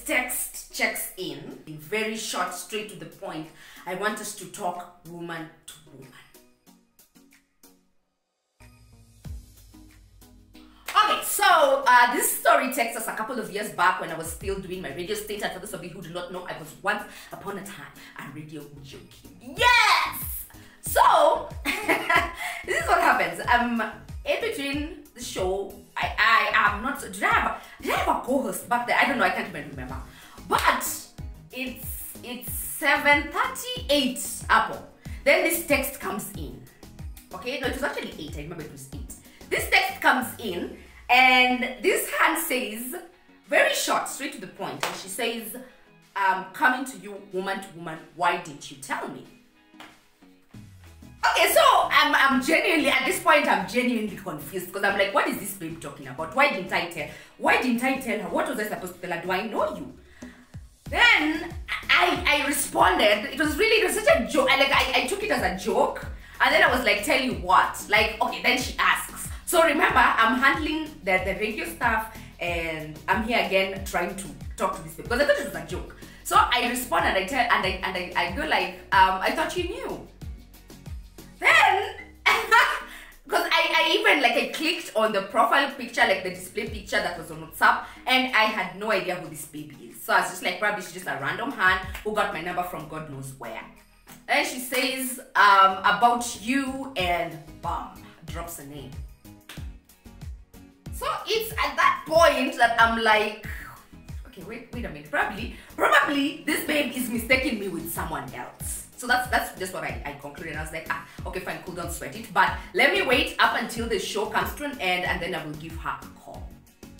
this text checks in very short, straight to the point. I want us to talk woman to woman. Okay, so this story takes us a couple of years back when I was still doing my radio stint. And for those of you who do not know, I was once upon a time a radio jockey. Yes! So, this is what happens. In between the show, I am not... Did I have a co-host back there? I don't know, I can't even remember. But it's 7:38 Apple. Then this text comes in. Okay, no, it was actually 8. I remember it was 8. This text comes in, and this hand says, very short, straight to the point, and she says, coming to you, woman to woman, why didn't you tell me? Okay, so I'm genuinely, at this point, I'm genuinely confused, because I'm like, what is this babe talking about? Why didn't I tell her? What was I supposed to tell her? Do I know you? Then I responded. It was such a joke. I took it as a joke. And then I was like, tell you what? Like, okay, then she asks. So remember, I'm handling the radio stuff, and I'm here again trying to talk to this babe, because I thought it was a joke. So I respond and I go like, I thought you knew. Then, because I even I clicked on the profile picture, like the display picture that was on WhatsApp, and I had no idea who this baby is. So I was just like, probably she's just a random hand who got my number from God knows where. And she says, about you, and bam, drops a name. So it's at that point that I'm like, okay, wait a minute. Probably this babe is mistaking me with someone else. So that's just what I concluded. I was like, okay, fine, cool, don't sweat it. But let me wait up until the show comes to an end, and then I will give her a call.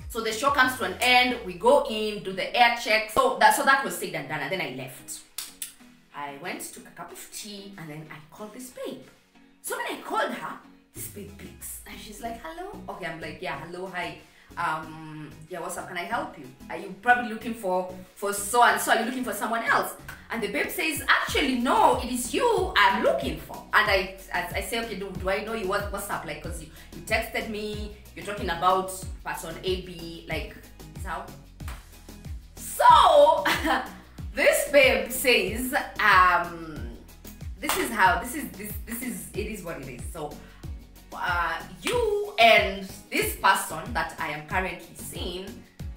So the show comes to an end, we go in, do the air check. So that was said and done, and then I left. I went, took a cup of tea, and then I called this babe. So when I called her, this babe picks, and she's like, hello? Okay, I'm like, yeah, hello, hi. Yeah, what's up? Can I help you? Are you probably looking for so-and-so? Are you looking for someone else? And the babe says, actually, no, it is you I'm looking for. And I say, okay, do I know you? What's up? Like, because you texted me, you're talking about person AB, like, how? So, this babe says, it is what it is. So, you and this person that I am currently seeing,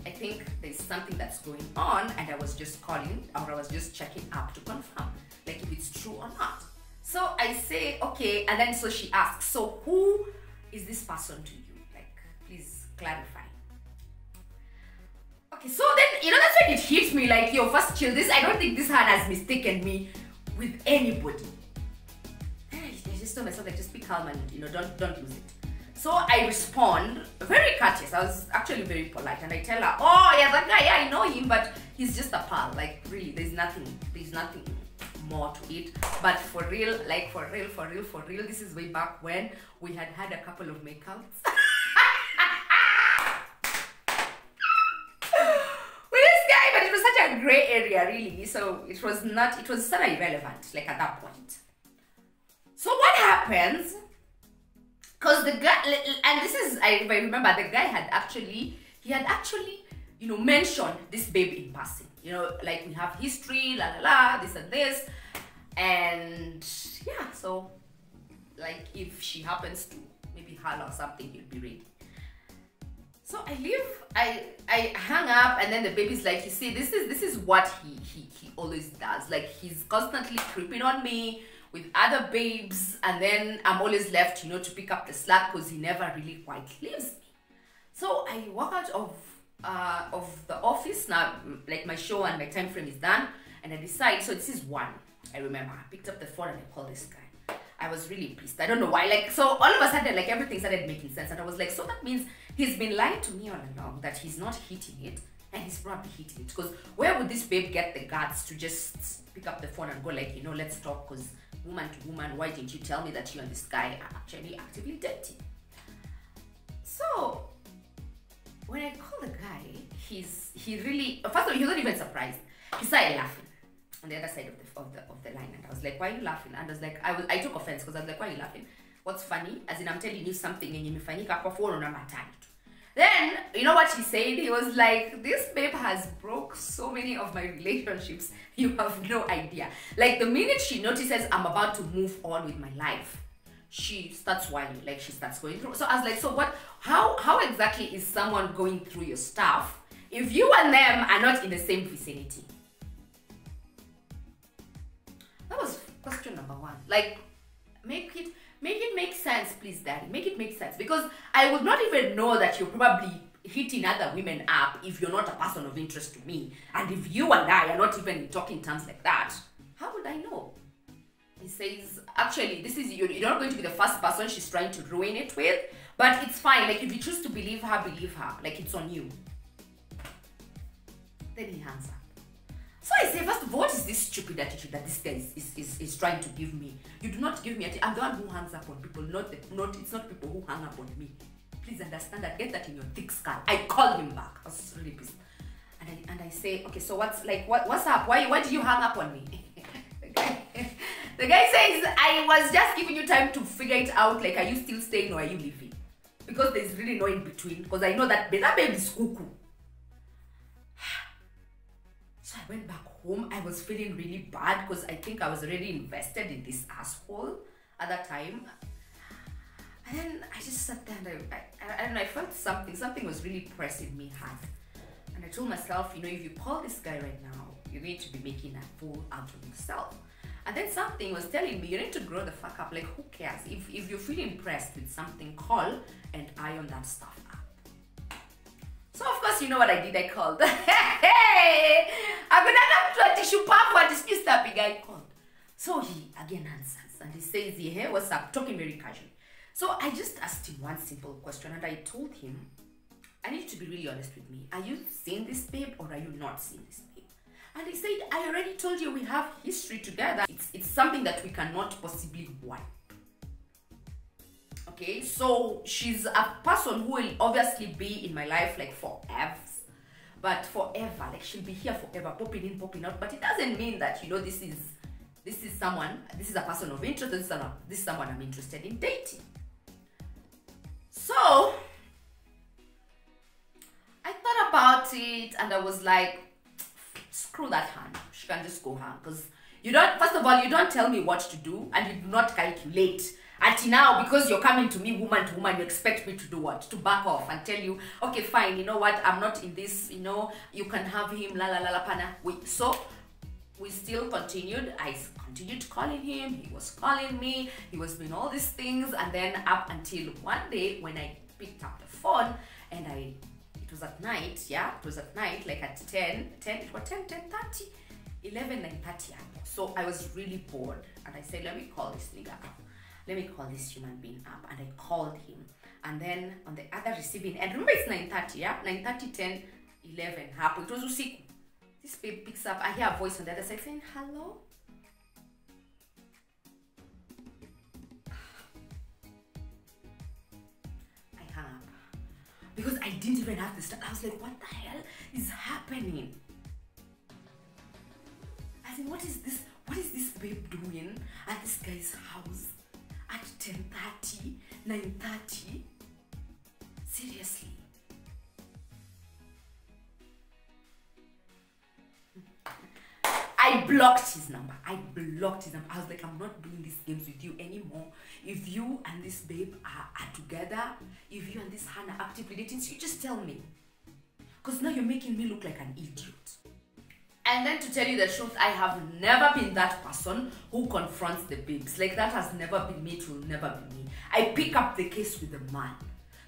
I think there's something that's going on, and I was just calling, or I was just checking up to confirm, like if it's true or not. So I say, okay, and then so she asks, so who is this person to you? Like, please clarify. Okay, so then, that's when it hits me, like, yo, first chill, I don't think this hand has mistaken me with anybody. I just told myself, like, just be calm and, don't lose it. So I respond, very courteous. I was actually very polite, and I tell her, oh yeah, that guy, yeah, I know him, but he's just a pal. Like, really, there's nothing more to it. But for real, like, for real, this is way back when we had a couple of makeouts. With this guy, but it was such a gray area, really. So it was sort of irrelevant, like, at that point. So what happens? Because the guy, and this is, if I remember, the guy had actually, mentioned this babe in passing. Like, we have history, this and this. And yeah, so, like, if she happens to maybe holler or something, he'll be ready. So I leave, I hang up, and then the baby's like, you see, this is what he always does. Like, he's constantly creeping on me with other babes, and then I'm always left, to pick up the slack, because he never really quite leaves me. So I walk out of the office now, like, my show and my time frame is done, and I decide, so this is 1, I remember. I picked up the phone and I called this guy. I was really pissed. I don't know why. Like, so all of a sudden, like, everything started making sense, and I was like, so that means he's been lying to me all along, that he's not hitting it, and he's probably hitting it. Because where would this babe get the guts to just pick up the phone and go like, let's talk, because woman to woman, why didn't you tell me that you and this guy are actually actively dating? So when I call the guy, he really, first of all, he wasn't even surprised. He started laughing on the other side of the line, and I was like, why are you laughing? And I was like, I took offense, because I was like, why are you laughing? What's funny? As in, I'm telling you something and imefanyika kwa phone na matatu. Then, you know what he said? He was like, this babe has broke so many of my relationships. You have no idea. Like, the minute she notices I'm about to move on with my life, she starts whining, like she starts going through. So I was like, so what, how exactly is someone going through your stuff if you and them are not in the same vicinity? That was question number one. Like, make it make sense, please, Daddy. Make it make sense. Because I would not even know that you're probably hitting other women up if you're not a person of interest to me. And if you and I are not even in talking terms like that, how would I know? He says, actually, this is you're not going to be the first person she's trying to ruin it with, but it's fine. Like, if you choose to believe her, believe her. Like, it's on you. Then he hangs up. So I say, first of all, what is this stupid attitude that this guy is trying to give me? You do not give me attitude. I'm the one who hangs up on people, it's not people who hang up on me. Please understand that. Get that in your thick skull. I called him back. I was really pissed. And I say, okay, so what's up? Why did you hang up on me? The guy says, I was just giving you time to figure it out. Like, are you still staying or are you leaving? Because there's really no in between. Because I know that baby is cuckoo. So I went back home. I was feeling really bad because I think I was already invested in this asshole at that time. And then I just sat there and I felt something was really pressing me hard. And I told myself, you know, if you call this guy right now, you need to be making a fool out of yourself. And then something was telling me, you need to grow the fuck up. Like, who cares? If you feel impressed with something, call and iron that stuff up. So of course, you know what I did? I called. Hey, I'm gonna come to a tissue paper. This new big guy called. So he again answers and he says, hey, what's up? Talking very casually. So I just asked him one simple question and I told him, I need you to be really honest with me. Are you seeing this babe or are you not seeing this babe? And he said, I already told you we have history together. It's something that we cannot possibly wipe. Okay, so she's a person who will obviously be in my life like forever. But forever, like she'll be here forever, popping in, popping out. But it doesn't mean that, you know, this is a person of interest, this is someone I'm interested in dating. So I thought about it and I was like, screw that hand. She can just go home. Because first of all, you don't tell me what to do and you do not calculate. Until now, because you're coming to me woman to woman, you expect me to do what? To back off and tell you, okay, fine, you know what, I'm not in this, you know, you can have him, la la la la pana. So we still continued. I continued calling him, he was calling me, he was doing all these things, and then up until one day when I picked up the phone and it was at night, like at 10, it was 10:30, 11, 9:30. So I was really bored and I said, let me call this nigga up. Let me call this human being up. And I called him. And then on the other receiving end, remember it's 9:30, yeah? 9:30, 10, 11 happened. It was usiku. This babe picks up. I hear a voice on the other side saying, hello? I hung up. Because I didn't even have this. I was like, what the hell is happening? I think, what is this? What is this babe doing at this guy's house at 10:30, 9:30? Seriously. I blocked his number. I was like, I'm not doing these games with you anymore. If you and this babe are together, if you and this Hannah are actively dating, you just tell me. Because now you're making me look like an idiot. And then to tell you the truth, I have never been that person who confronts the babes. Like, that has never been me, it will never be me. I pick up the case with the man.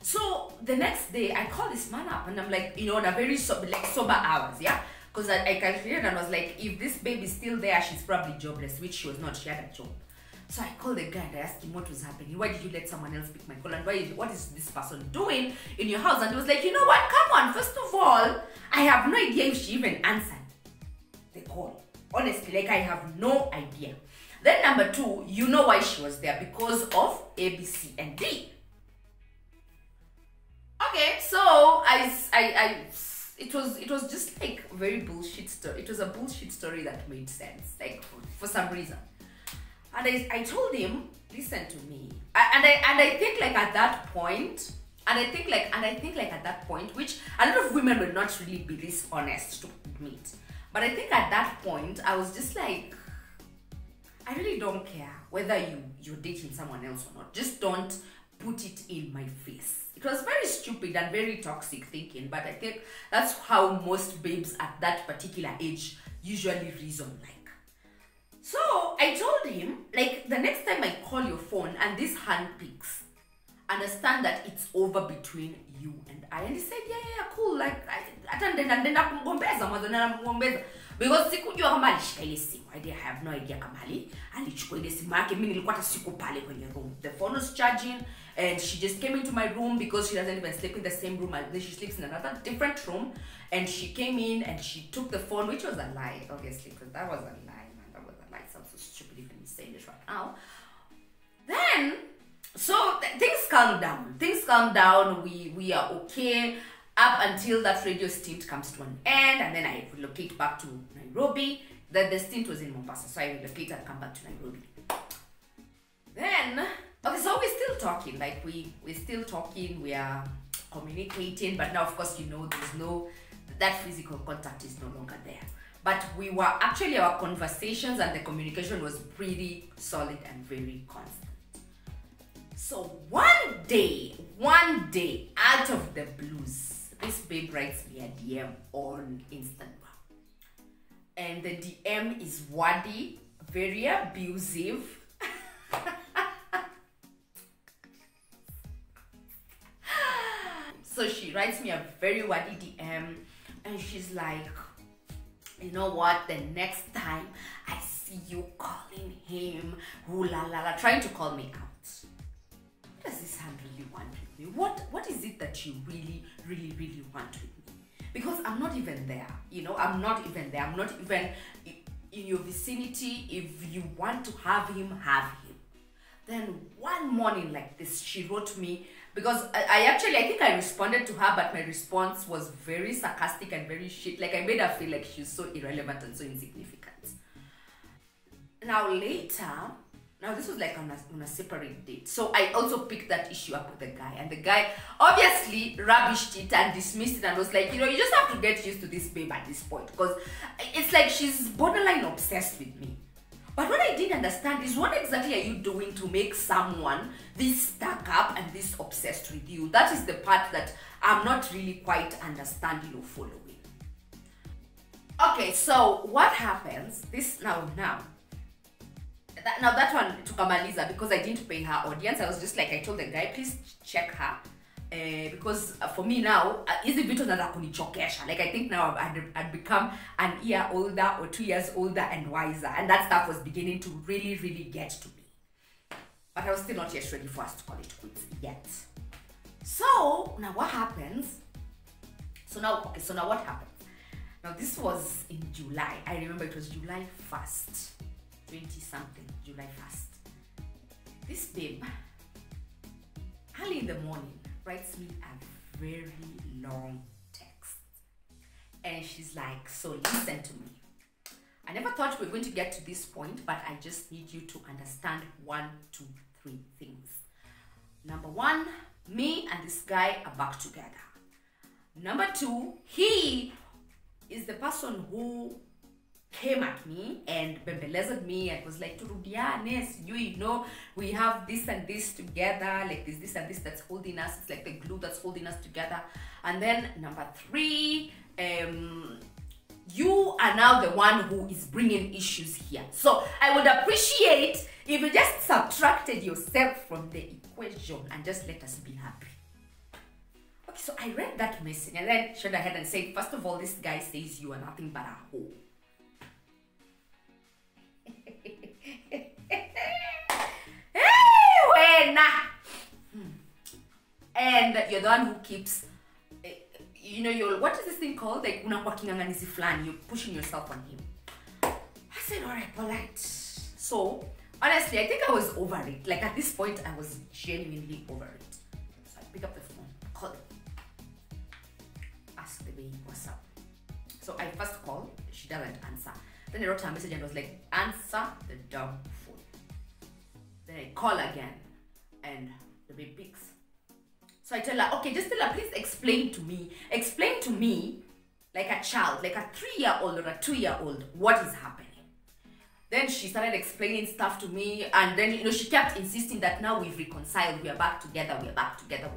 So the next day, I call this man up and I'm like, you know, in a very sober hours, yeah? Because I calculated and was like, if this babe is still there, she's probably jobless, which she was not, she had a job. So I called the guy and I asked him what was happening. Why did you let someone else pick my call? And what is this person doing in your house? And he was like, you know what, come on, first of all, I have no idea if she even answered the call. Honestly, like, I have no idea. Then number two, you know why she was there, because of A, B, C, and D. Okay, so it was just like a very bullshit story. It was a bullshit story that made sense, like, for some reason. And I told him, listen to me. And I think, like, at that point, And I think like at that point, which a lot of women will not really be this honest to admit, but I think at that point I was just like, I really don't care whether you're dating someone else or not. Just don't put it in my face. It was very stupid and very toxic thinking, but I think that's how most babes at that particular age usually reason like. So I told him, like, the next time I call your phone and this hand picks, understand that it's over between you and I. And he said, yeah, cool. Like, atandenda kumgombeza mwanzo na kumgombeza because sikujua kama alishika ile simu. I have no idea kama alichukua ile simu yake. Mimi nilikuwa hata siko pale kwenye room. The phone was charging and she just came into my room because she doesn't even sleep in the same room. She sleeps in another different room, and she came in and she took the phone, which was a lie, obviously, because that was a lie, man. That was a lie. Sounds so stupid even saying this right now. Then so things calm down. Things calm down. We are okay up until that radio stint comes to an end, and then I relocate back to Nairobi. The stint was in Mombasa, so I relocate and come back to Nairobi. Then okay, so we're still talking. Like we're still talking. We are communicating, but now of course there's no that physical contact is no longer there. But we were actually our conversations and the communication was pretty solid and very constant. So one day, out of the blues, this babe writes me a DM on Instagram. And the DM is wordy, very abusive. So she writes me a very wordy DM and she's like, you know what, the next time I see you calling him, ooh la la la, trying to call me out. What does this hand really want with me? What is it that you really want with me? Because I'm not even there, I'm not even there. I'm not even in your vicinity. If you want to have him, have him. Then one morning like this, she wrote me, because I think I responded to her, but my response was very sarcastic and very shit. Like I made her feel like she's so irrelevant and so insignificant. Now this was like on a separate date. So I also picked that issue up with the guy, and the guy obviously rubbished it and dismissed it and was like, you just have to get used to this babe at this point, because it's like she's borderline obsessed with me. But what I didn't understand is, what exactly are you doing to make someone this stuck up and this obsessed with you? That is the part that I'm not really quite understanding or following. Okay, so what happens? That one tukamaliza because I didn't pay her audience. I was just like, I told the guy, please check her. Because for me now, hizi vitu naanza kunichokesha. Like I think now I'd become an year older or 2 years older and wiser, and that stuff was beginning to really get to me. But I was still not yet ready for us to call it quits yet. So now what happens? So now what happens? Now this was in July. I remember it was July 1st, 20-something, July 1st. This babe, early in the morning, writes me a very long text. And she's like, so listen to me. I never thought we were going to get to this point, but I just need you to understand 1, 2, 3 things. Number 1, me and this guy are back together. Number 2, he is the person who came at me and bembelezed me and was like, turudiane, we have this and this together, like this and this that's holding us. It's like the glue that's holding us together. And then number 3, you are now the one who is bringing issues here. So I would appreciate if you just subtracted yourself from the equation and just let us be happy. Okay, so I read that message and then shook her head and said, first of all, this guy says you are nothing but a hoe. And you're the one who keeps, what is this thing called? Like, you're pushing yourself on him. I said, all right, polite. So, honestly, I think I was over it. Like, at this point, I was genuinely over it. So I pick up the phone, call him, ask the babe, what's up? So I first call, she doesn't answer. Then I wrote her a message and was like, answer the dumb phone. Then I call again, and the babe picks. So I tell her, okay, just tell her, please explain to me, like a child, like a 3-year-old or a 2-year-old, what is happening. Then she started explaining stuff to me, and then, you know, she kept insisting that now we've reconciled, we are back together, we're back together.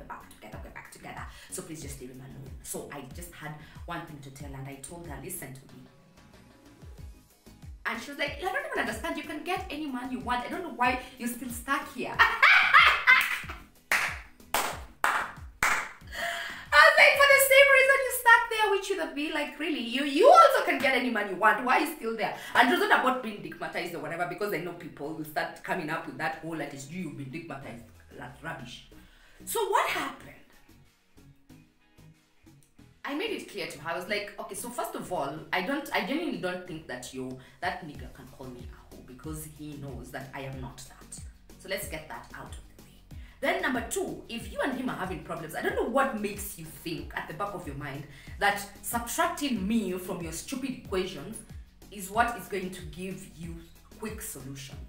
So please just leave him alone. So I just had one thing to tell her, and I told her, listen to me. And she was like, I don't even understand, you can get any man you want. I don't know why you're still stuck here. Which would be like, really, you also can get any man you want. Why are you still there? And it wasn't about being stigmatized or whatever, because I know people will start coming up with that whole, that is you've been stigmatized, like rubbish. So what happened? I made it clear to her. I was like, okay, so first of all, I genuinely don't think that that nigga can call me a hoe, because he knows that I am not that. So let's get that out of the way. Then number 2, if you and him are having problems, I don't know what makes you think at the back of your mind that subtracting me from your stupid equations is what is going to give you quick solutions.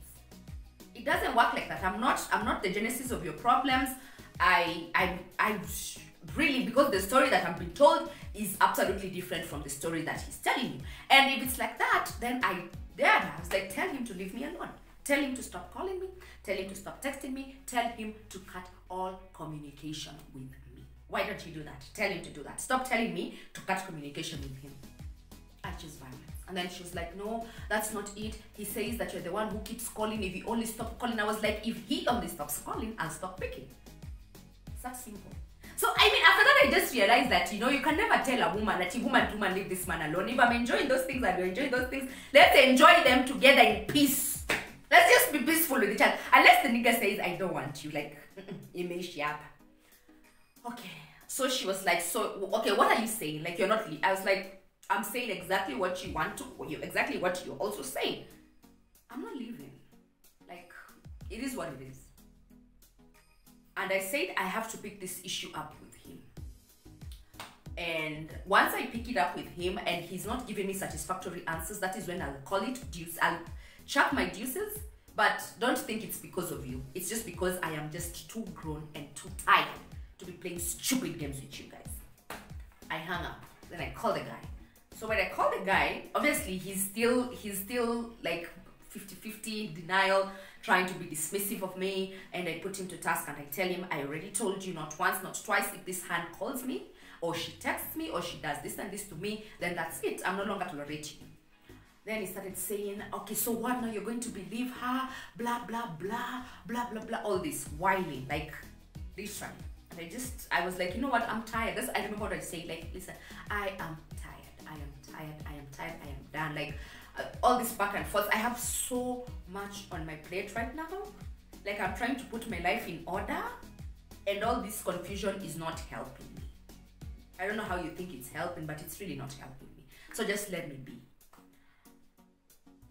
It doesn't work like that. I'm not the genesis of your problems. I really, because the story that I've been told is absolutely different from the story that he's telling you. And if it's like that, then I was like, tell him to leave me alone. Tell him to stop calling me. Tell him to stop texting me. Tell him to cut all communication with me. Why don't you do that? Tell him to do that. Stop telling me to cut communication with him. I choose violence. And then she was like, no, that's not it. He says that you're the one who keeps calling. If he only stopped calling, I was like, if he only stops calling, I'll stop picking. It's that simple. So, I mean, after that, I just realized that, you know, you can never tell a woman that, woman, leave this man alone. If I'm enjoying those things and you're enjoying those things, let's enjoy them together in peace. Let's just be peaceful with each other. Unless the nigga says, I don't want you. Like, okay. So she was like, so, okay, what are you saying? Like, you're not, I was like, I'm saying exactly what you want to, exactly what you're also saying. I'm not leaving. Like, it is what it is. And I said I have to pick this issue up with him. And once I pick it up with him and he's not giving me satisfactory answers, that is when I'll call it deuce. I'll chuck my deuces, but don't think it's because of you. It's just because I am just too grown and too tired to be playing stupid games with you guys. I hung up. Then I called the guy. So when I called the guy, obviously he's still like 50-50 denial, trying to be dismissive of me, and I put him to task and I tell him, I already told you not once, not twice, if this hand calls me, or she texts me, or she does this and this to me, then that's it. I'm no longer tolerating you. Then he started saying, okay, so what now? You're going to believe her, blah, blah, blah, blah, blah, blah, all this whining, like, literally. And I was like, you know what, I'm tired. I remember what I say, like, listen, I am tired, I am done. Like, all this back and forth. I have so much on my plate right now. Like, I'm trying to put my life in order, and all this confusion is not helping me. I don't know how you think it's helping, but it's really not helping me. So just let me be.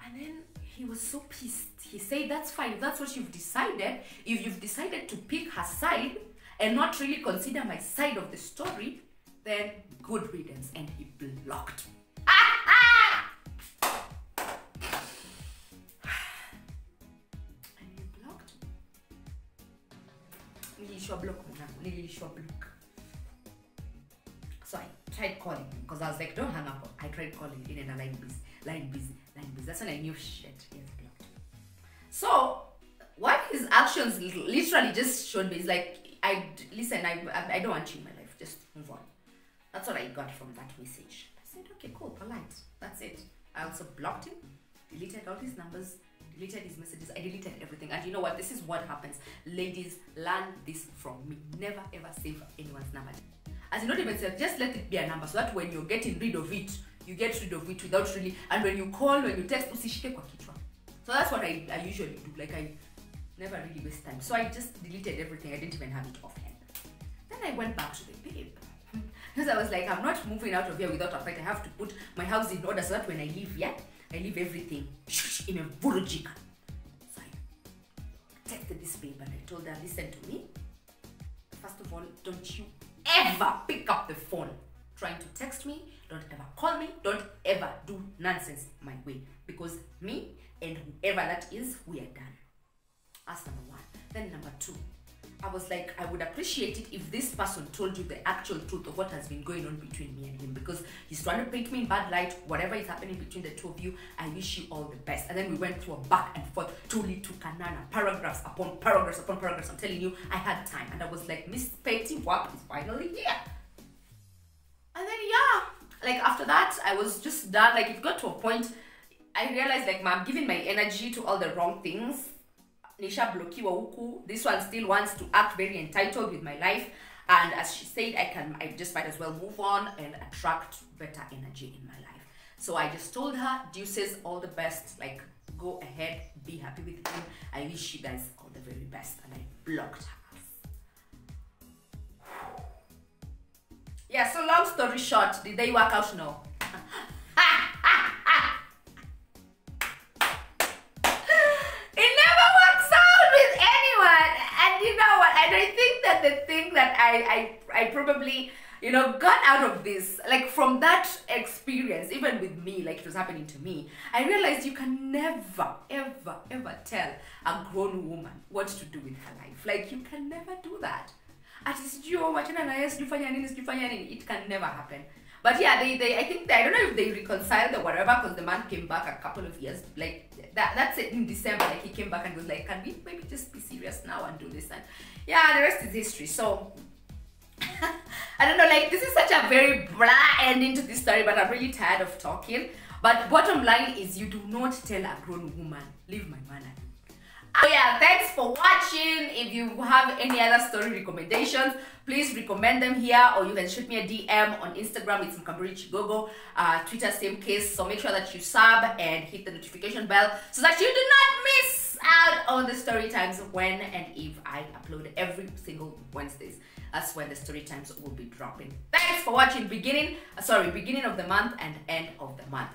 And then he was so pissed. He said, that's fine. If that's what you've decided, if you've decided to pick her side and not really consider my side of the story, then good riddance. And he blocked me. So I tried calling him because I was like, don't hang up. I tried calling in and a line busy. That's when I knew shit, he has blocked. So what his actions literally just showed me is like, I don't want you in my life. Just move on. That's what I got from that message. I said, okay, cool, polite. That's it. I also blocked him, deleted all his numbers, deleted his messages. I deleted everything. And you know what? This is what happens. Ladies, learn this from me. Never ever save anyone's number. As you not even say, just let it be a number so that when you're getting rid of it, you get rid of it without really. And when you call, when you text, usishike kwa kichwa. So that's what I usually do. Like, I never really waste time. So I just deleted everything. I didn't even have it offhand. Then I went back to the babe. Because I was like, I'm not moving out of here without a fight. I have to put my house in order so that when I leave here, I leave everything in a vurujika. So I texted this babe and I told her, listen to me. First of all, don't you ever pick up the phone trying to text me. Don't ever call me. Don't ever do nonsense my way. Because me and whoever that is, we are done. That's number one. Then number two, I was like, I would appreciate it if this person told you the actual truth of what has been going on between me and him, because he's trying to paint me in bad light. Whatever is happening between the two of you, I wish you all the best. And then we went through a back and forth, truly to Kanana, paragraphs upon paragraphs upon paragraphs. I'm telling you, I had time. And I was like, Miss Petty Wap is finally here. And then, yeah, like after that, I was just done. Like it got to a point, I realized like, I'm giving my energy to all the wrong things. Nisha blokiwa huku. This one still wants to act very entitled with my life, and as she said, I just might as well move on and attract better energy in my life. So I just told her, deuces, all the best, like go ahead, be happy with him. I wish you guys all the very best, and I blocked her. Yeah, so long story short, did they work out? No. The thing that I probably, you know, got out of this, like from that experience, even with me, like it was happening to me, I realized you can never, ever, ever tell a grown woman what to do with her life. Like you can never do that. It can never happen. But yeah, I think I don't know if they reconciled or whatever, because the man came back a couple of years, like that's it, in December, like he came back and was like, can we maybe just be serious now and do this? And yeah, the rest is history. So I don't know, like this is such a very blah ending to this story, but I'm really tired of talking. But bottom line is, you do not tell a grown woman, leave my man alone. So yeah, thanks for watching. If you have any other story recommendations, please recommend them here, or you can shoot me a DM on Instagram. It's Mkamburi Chigogo. Twitter, same case. So make sure that you sub and hit the notification bell so that you do not miss out on the story times when and if I upload every single Wednesdays. That's when the story times will be dropping. Thanks for watching beginning of the month and end of the month.